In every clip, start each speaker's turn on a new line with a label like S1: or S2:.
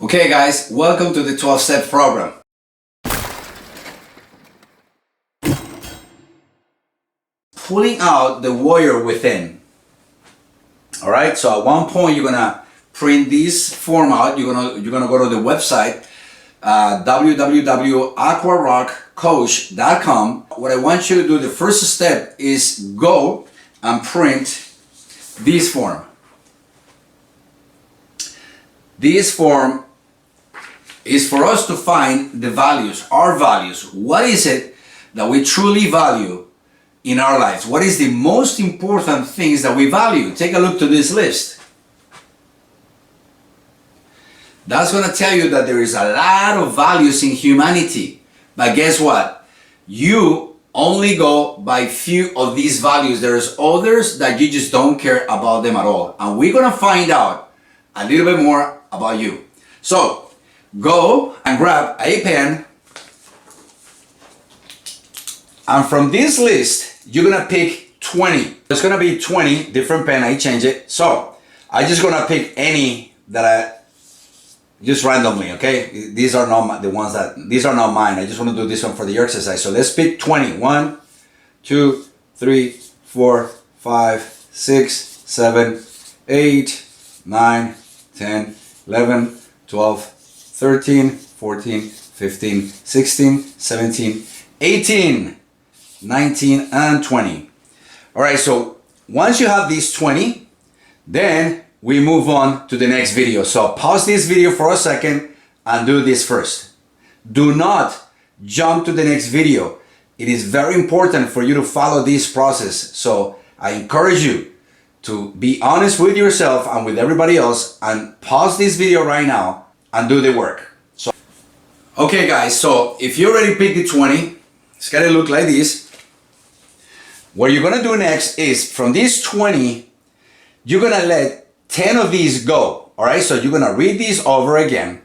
S1: Okay guys, welcome to the 12-step program. Pulling out the warrior within. Alright, so at one point you're gonna print this form out. You're gonna go to the website www.aquarockcoach.com. What I want you to do, the first step is go and print this form. This form is for us to find the values, our values. What is it that we truly value in our lives? What is the most important things that we value? Take a look to this list. That's going to tell you that there is a lot of values in humanity. But guess what? You only go by few of these values. There's others that you just don't care about them at all. And we're going to find out a little bit more about you. So go and grab a pen, and from this list you're gonna pick 20. There's gonna be 20 different pen. I change it, so I just gonna pick any that I just randomly. Okay, these are not these are not mine. I just want to do this one for the exercise. So let's pick 20. 1 2 3 4 5 6 7 8 9 10 11 12 13, 14, 15, 16, 17, 18, 19, and 20. All right, so once you have these 20, then we move on to the next video. So pause this video for a second and do this first. Do not jump to the next video. It is very important for you to follow this process. So I encourage you to be honest with yourself and with everybody else, and pause this video right now and do the work. So, okay guys, so if you already picked the 20, it's gotta look like this. What you're gonna do next is, from these 20, you're gonna let 10 of these go. All right, so you're gonna read these over again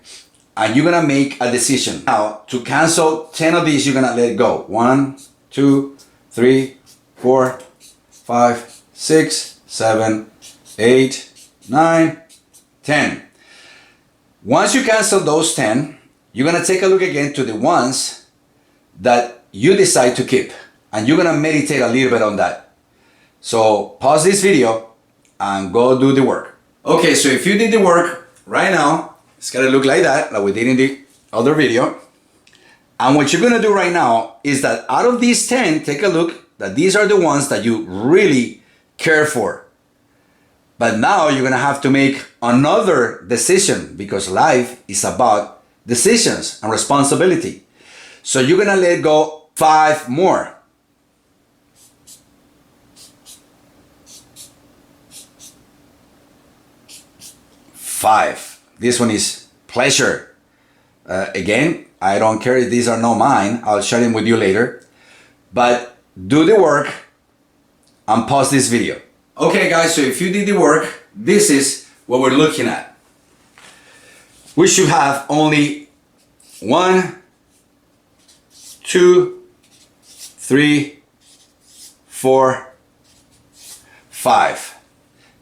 S1: and you're gonna make a decision. Now, to cancel 10 of these, you're gonna let go. 1, 2, 3, 4, 5, 6, 7, 8, 9, 10. Once you cancel those 10, you're gonna take a look again to the ones that you decide to keep, and you're gonna meditate a little bit on that. So pause this video and go do the work. Okay, so if you did the work right now, it's gonna look like that, like we did in the other video. And what you're gonna do right now is that out of these 10, take a look that these are the ones that you really care for. But now you're gonna have to make another decision, because life is about decisions and responsibility. So you're gonna let go 5 more. 5. This one is pleasure. Again, I don't care if these are not mine. I'll share them with you later. But do the work and pause this video. Okay guys, so if you did the work, this is what we're looking at. We should have only 1, 2, 3, 4, 5.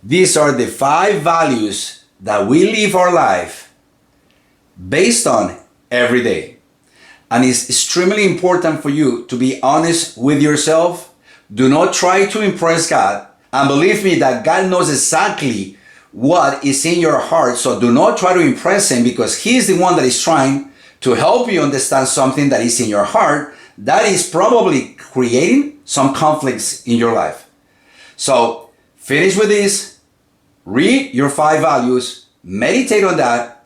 S1: These are the 5 values that we live our life based on every day. And it's extremely important for you to be honest with yourself. Do not try to impress God. And believe me that God knows exactly what is in your heart. So do not try to impress Him, because He is the one that is trying to help you understand something that is in your heart that is probably creating some conflicts in your life. So finish with this, read your 5 values, meditate on that,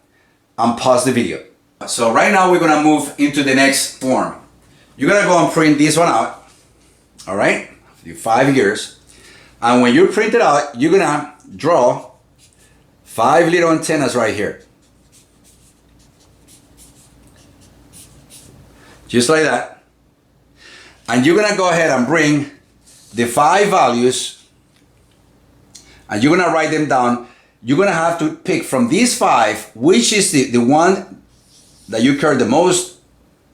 S1: and pause the video. So right now we're gonna move into the next form. You're gonna go and print this one out. All right, 5 years. And when you print it out, you're gonna draw 5 little antennas right here. Just like that. And you're gonna go ahead and bring the 5 values and you're gonna write them down. You're gonna have to pick from these 5, which is the one that you care the most,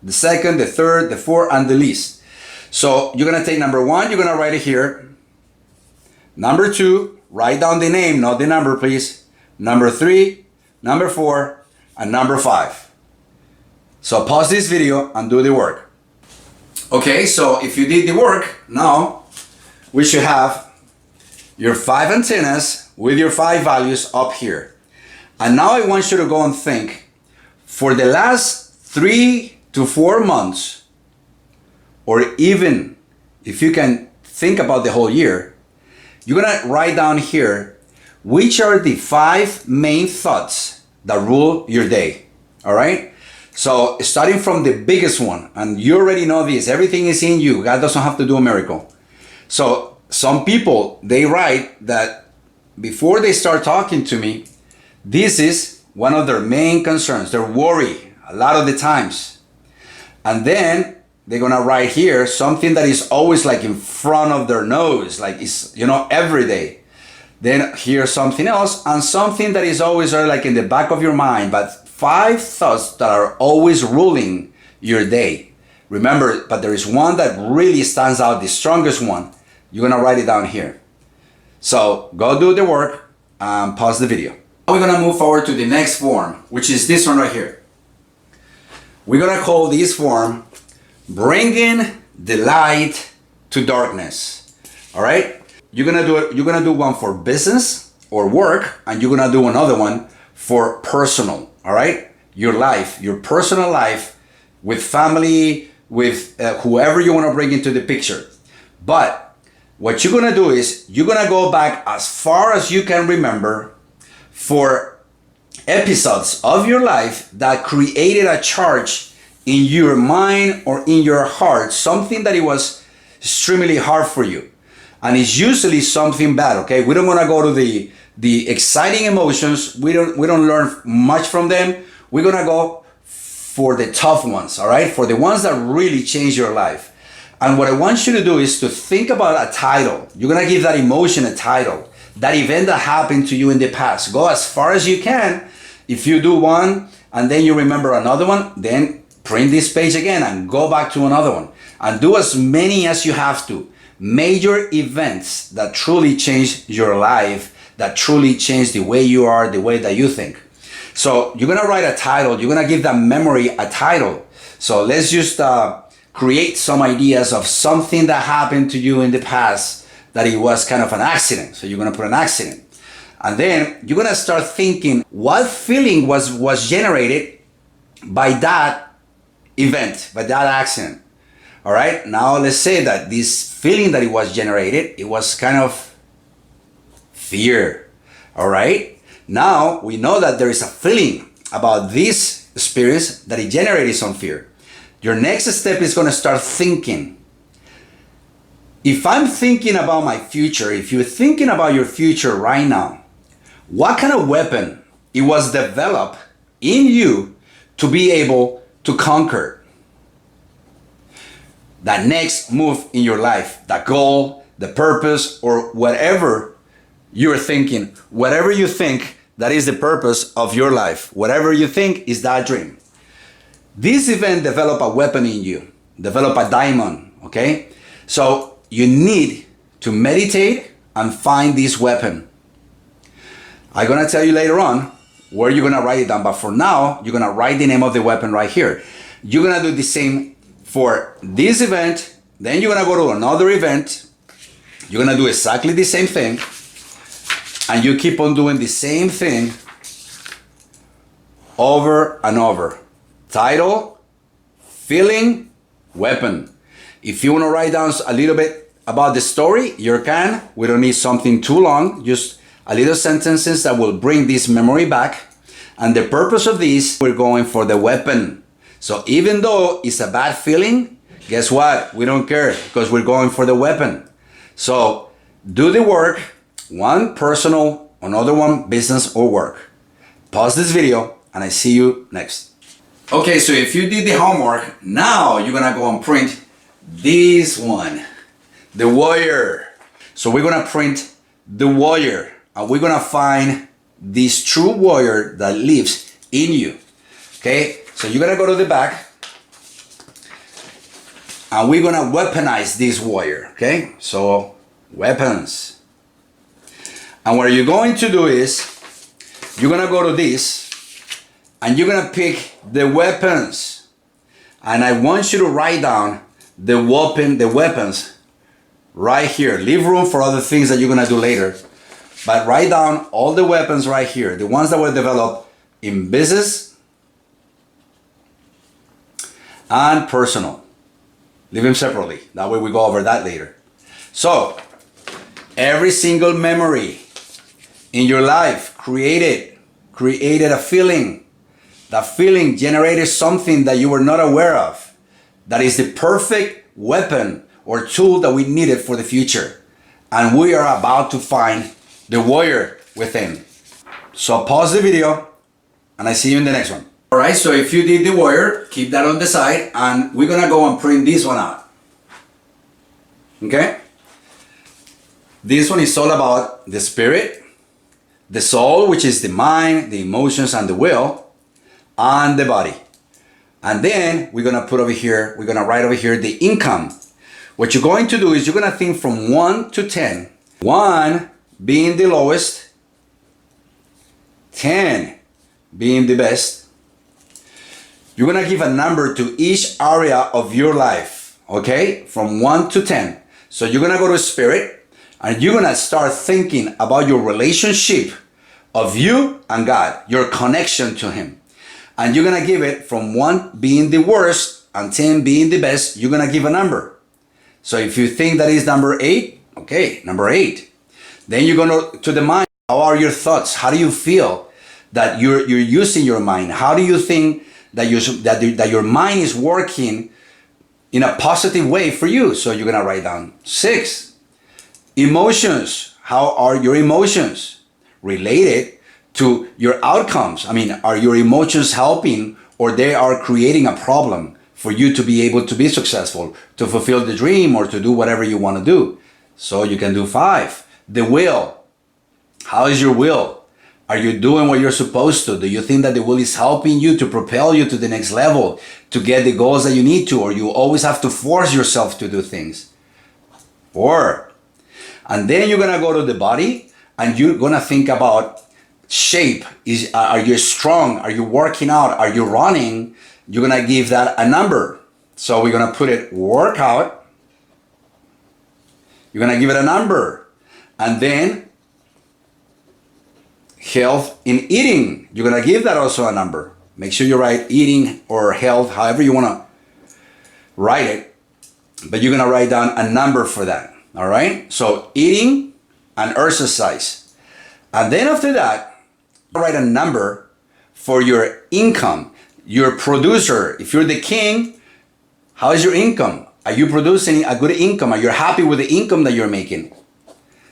S1: the second, the third, the fourth, and the least. So you're gonna take number 1, you're gonna write it here. Number 2, write down the name, not the number, please. Number 3, number 4, and number 5. So pause this video and do the work. Okay, so if you did the work, now we should have your 5 antennas with your 5 values up here. And now I want you to go and think, for the last 3 to 4 months, or even if you can think about the whole year, you're gonna write down here which are the 5 main thoughts that rule your day. All right? So starting from the biggest one, and you already know this, everything is in you. God doesn't have to do a miracle. So some people, they write that before they start talking to me, this is one of their main concerns. They're worried a lot of the times. And then they're gonna write here something that is always like in front of their nose, like it's, you know, every day. Then here's something else, and something that is always like in the back of your mind, but 5 thoughts that are always ruling your day. Remember, but there is one that really stands out, the strongest one. You're gonna write it down here. So go do the work and pause the video. We're gonna move forward to the next form, which is this one right here. We're gonna call this form bringing the light to darkness. All right? You're gonna do one for business or work, and you're gonna do another one for personal. All right? Your life, your personal life with family, with whoever you want to bring into the picture. But what you're going to do is you're going to go back as far as you can remember for episodes of your life that created a charge in your mind or in your heart, something that it was extremely hard for you. And it's usually something bad, okay? We don't want to go to the exciting emotions. We don't learn much from them. We're gonna go for the tough ones, all right? For the ones that really change your life. And what I want you to do is to think about a title. You're gonna give that emotion a title. That event that happened to you in the past. Go as far as you can. If you do one and then you remember another one, then print this page again and go back to another one. And do as many as you have to. Major events that truly change your life, that truly change the way you are, the way that you think. So you're gonna write a title, you're gonna give that memory a title. So let's just create some ideas of something that happened to you in the past that it was kind of an accident. So you're gonna put an accident. And then you're gonna start thinking what feeling was generated by that event, by that accident. All right, now let's say that this feeling that it was generated, it was kind of fear. All right, now we know that there is a feeling about this experience that it generated some fear. Your next step is going to start thinking. If I'm thinking about my future, if you're thinking about your future right now, what kind of weapon it was developed in you to be able to conquer that next move in your life, that goal, the purpose, or whatever you're thinking, whatever you think that is the purpose of your life, whatever you think is that dream. This event develop a weapon in you, develop a diamond, okay? So you need to meditate and find this weapon. I'm gonna tell you later on where you're gonna write it down, but for now, you're gonna write the name of the weapon right here. You're gonna do the same for this event, then you're gonna go to another event, you're gonna do exactly the same thing, and you keep on doing the same thing over and over. Title, feeling, weapon. If you wanna write down a little bit about the story, you can. We don't need something too long, just a little sentences that will bring this memory back. And the purpose of this, we're going for the weapon. So even though it's a bad feeling, guess what? We don't care because we're going for the weapon. So do the work, one personal, another one business or work. Pause this video and I see you next. Okay, so if you did the homework, now you're gonna go and print this one, the warrior. So we're gonna print the warrior and we're gonna find this true warrior that lives in you. Okay, so you're gonna go to the back and we're gonna weaponize this warrior. Okay, so weapons. And what you're going to do is you're gonna go to this and you're gonna pick the weapons. And I want you to write down the weapons right here. Leave room for other things that you're gonna do later. But write down all the weapons right here, the ones that were developed in business and personal. Leave them separately. That way we go over that later. So, every single memory in your life created a feeling. That feeling generated something that you were not aware of. That is the perfect weapon or tool that we needed for the future. And we are about to find the warrior within. So pause the video and I see you in the next one. All right, so if you did the warrior, keep that on the side and we're gonna go and print this one out. Okay? This one is all about the spirit, the soul, which is the mind, the emotions, and the will, and the body. And then we're gonna put over here, we're gonna write over here the income. What you're going to do is you're gonna think from 1 to 10. 1 being the lowest, 10 being the best. You're gonna give a number to each area of your life, okay? From 1 to 10. So you're gonna go to spirit and you're gonna start thinking about your relationship of you and God, your connection to Him. And you're gonna give it from 1 being the worst and 10 being the best, you're gonna give a number. So if you think that is number 8, okay, number 8. Then you're going to the mind. How are your thoughts? How do you feel that you're using your mind? How do you think that your mind is working in a positive way for you? So you're going to write down 6. Emotions. How are your emotions related to your outcomes? I mean, are your emotions helping or they are creating a problem for you to be able to be successful, to fulfill the dream or to do whatever you want to do? So you can do 5. The will. How is your will? Are you doing what you're supposed to? Do you think that the will is helping you to propel you to the next level, to get the goals that you need to, or you always have to force yourself to do things? 4. And then you're gonna go to the body and you're gonna think about shape. Are you strong? Are you working out? Are you running? You're gonna give that a number. So we're gonna put it workout. You're gonna give it a number. And then health in eating. You're gonna give that also a number. Make sure you write eating or health, however you wanna write it. But you're gonna write down a number for that. All right? So eating and exercise. And then after that, write a number for your income. Your producer. If you're the king, how is your income? Are you producing a good income? Are you happy with the income that you're making?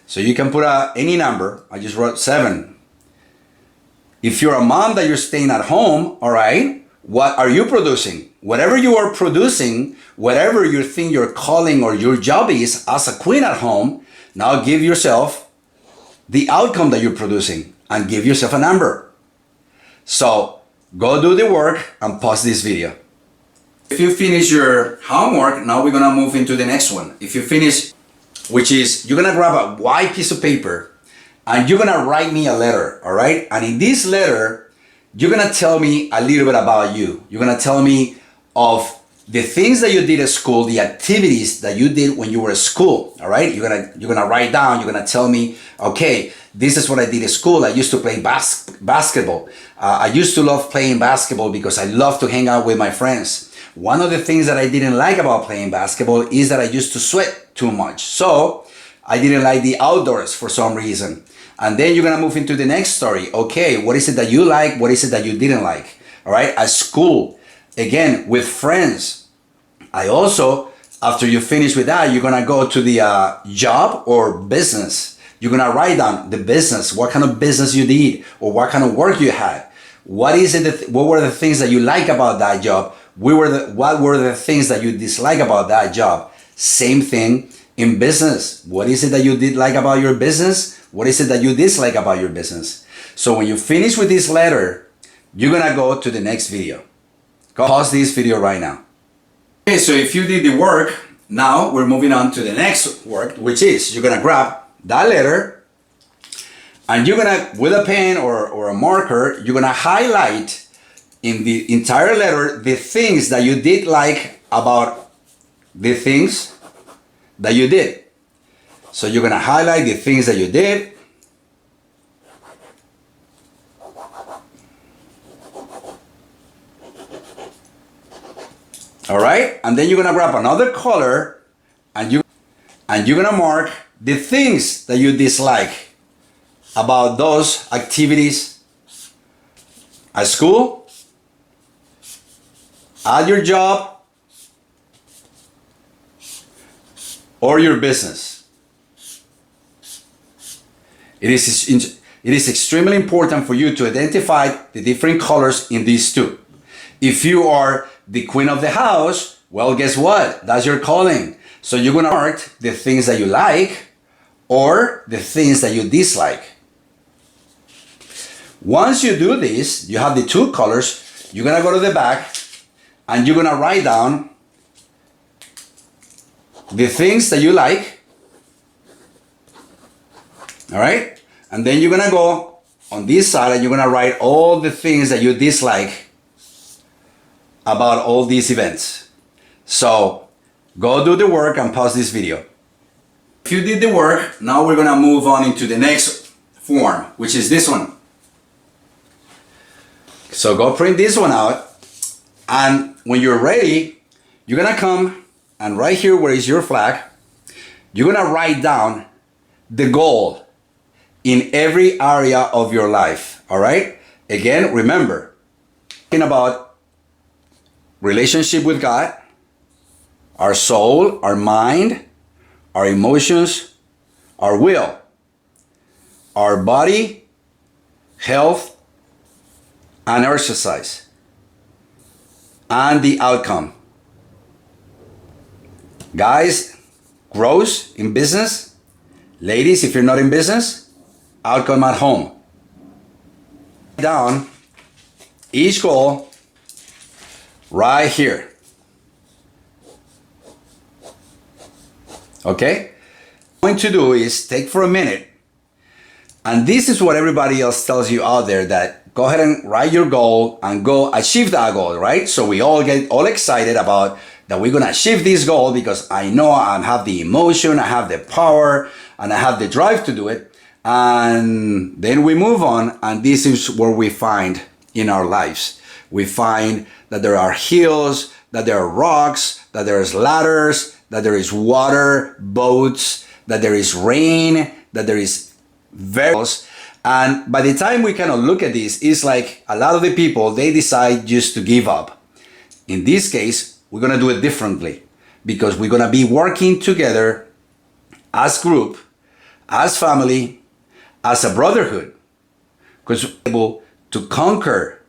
S1: So you can put any number. I just wrote 7. If you're a mom that you're staying at home, all right, what are you producing? Whatever you are producing, whatever you think your calling or your job is as a queen at home, now give yourself the outcome that you're producing and give yourself a number. So go do the work and pause this video. If you finish your homework, now we're gonna move into the next one. If you finish, which is you're gonna grab a white piece of paper and you're gonna write me a letter, all right? And in this letter, you're gonna tell me a little bit about you. You're gonna tell me of the things that you did at school, the activities that you did when you were at school, all right? You're gonna write down, you're gonna tell me, okay, this is what I did at school. I used to play basketball. I used to love playing basketball because I love to hang out with my friends. One of the things that I didn't like about playing basketball is that I used to sweat too much. So I didn't like the outdoors for some reason. And then you're gonna move into the next story. Okay, what is it that you like? What is it that you didn't like? All right, at school, again, with friends. I also, after you finish with that, you're gonna go to the job or business. You're gonna write down the business, what kind of business you did or what kind of work you had. What is it? What were the things that you like about that job? What were the things that you dislike about that job? Same thing in business. What is it that you did like about your business? What is it that you dislike about your business? So when you finish with this letter, you're gonna go to the next video. Go pause this video right now. Okay, so if you did the work, now we're moving on to the next work, which is you're gonna grab that letter and you're gonna, with a pen or a marker, you're gonna highlight in the entire letter the things that you did like about the things that you did. So you're gonna highlight the things that you did. All right, and then you're gonna grab another color and you're gonna mark the things that you dislike about those activities at school, at your job, or your business. It is extremely important for you to identify the different colors in these two. If you are the queen of the house, well, guess what? That's your calling. So you're gonna mark the things that you like or the things that you dislike. Once you do this, you have the two colors, you're gonna go to the back and you're gonna write down the things that you like. All right? And then you're gonna go on this side and you're gonna write all the things that you dislike about all these events. So go do the work and pause this video. If you did the work, now we're gonna move on into the next form, which is this one. So go print this one out, and when you're ready, you're gonna come and right here where is your flag, you're gonna write down the goal in every area of your life. All right? Again, remember, talking about relationship with God, our soul, our mind, our emotions, our will, our body, health, and exercise, and the outcome. Guys, growth in business. Ladies, if you're not in business, outcome at home. Down each goal right here. Okay? What I'm going to do is take for a minute, and this is what everybody else tells you out there, that go ahead and write your goal and go achieve that goal, right? So we all get all excited about that we're gonna achieve this goal because I know I have the emotion, I have the power, and I have the drive to do it. And then we move on, and this is where we find in our lives. We find that there are hills, that there are rocks, that there is ladders, that there is water, boats, that there is rain, that there is variables. And by the time we kind of look at this, it's like a lot of the people, they decide just to give up. In this case, we're gonna do it differently because we're gonna be working together as group, as family, as a brotherhood, because we're able to conquer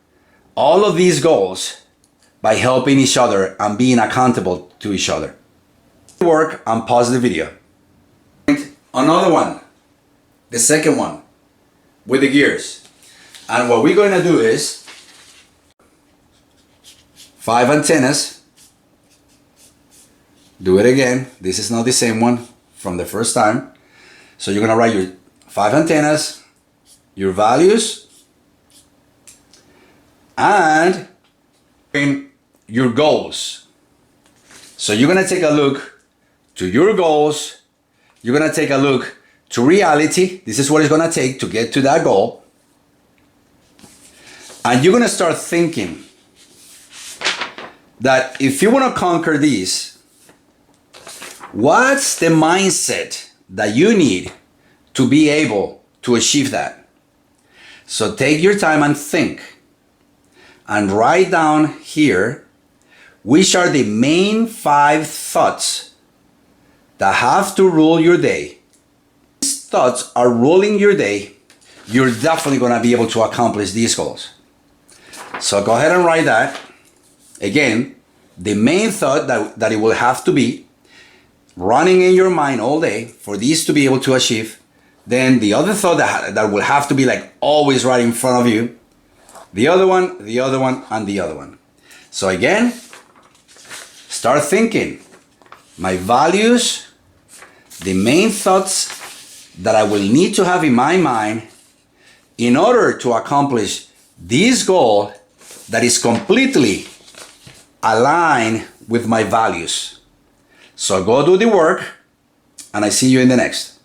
S1: all of these goals by helping each other and being accountable to each other. Work and pause the video. Another one, the second one, with the gears. And what we're going to do is 5 antennas. Do it again. This is not the same one from the first time. So you're going to write your 5 antennas, your values, and your goals. So you're going to take a look to your goals. You're going to take a look to reality. This is what it's going to take to get to that goal. And you're going to start thinking that if you want to conquer these, what's the mindset that you need to be able to achieve that? So take your time and think and write down here which are the main 5 thoughts that have to rule your day. These thoughts are ruling your day, you're definitely going to be able to accomplish these goals. So go ahead and write that. Again, the main thought that it will have to be running in your mind all day for these to be able to achieve. Then the other thought that will have to be like always right in front of you. The other one, and the other one. So again, start thinking. My values, the main thoughts that I will need to have in my mind in order to accomplish this goal that is completely aligned with my values. So go do the work, and I see you in the next.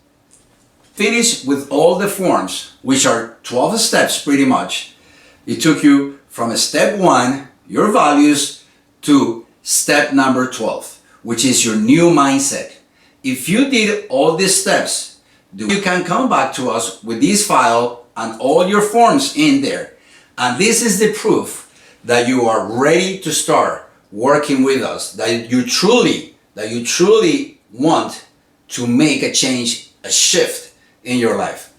S1: Finish with all the forms, which are 12 steps pretty much. It took you from step 1, your values, to step number 12, which is your new mindset. If you did all these steps, you can come back to us with this file and all your forms in there. And this is the proof that you are ready to start working with us, that you truly want to make a change, a shift in your life.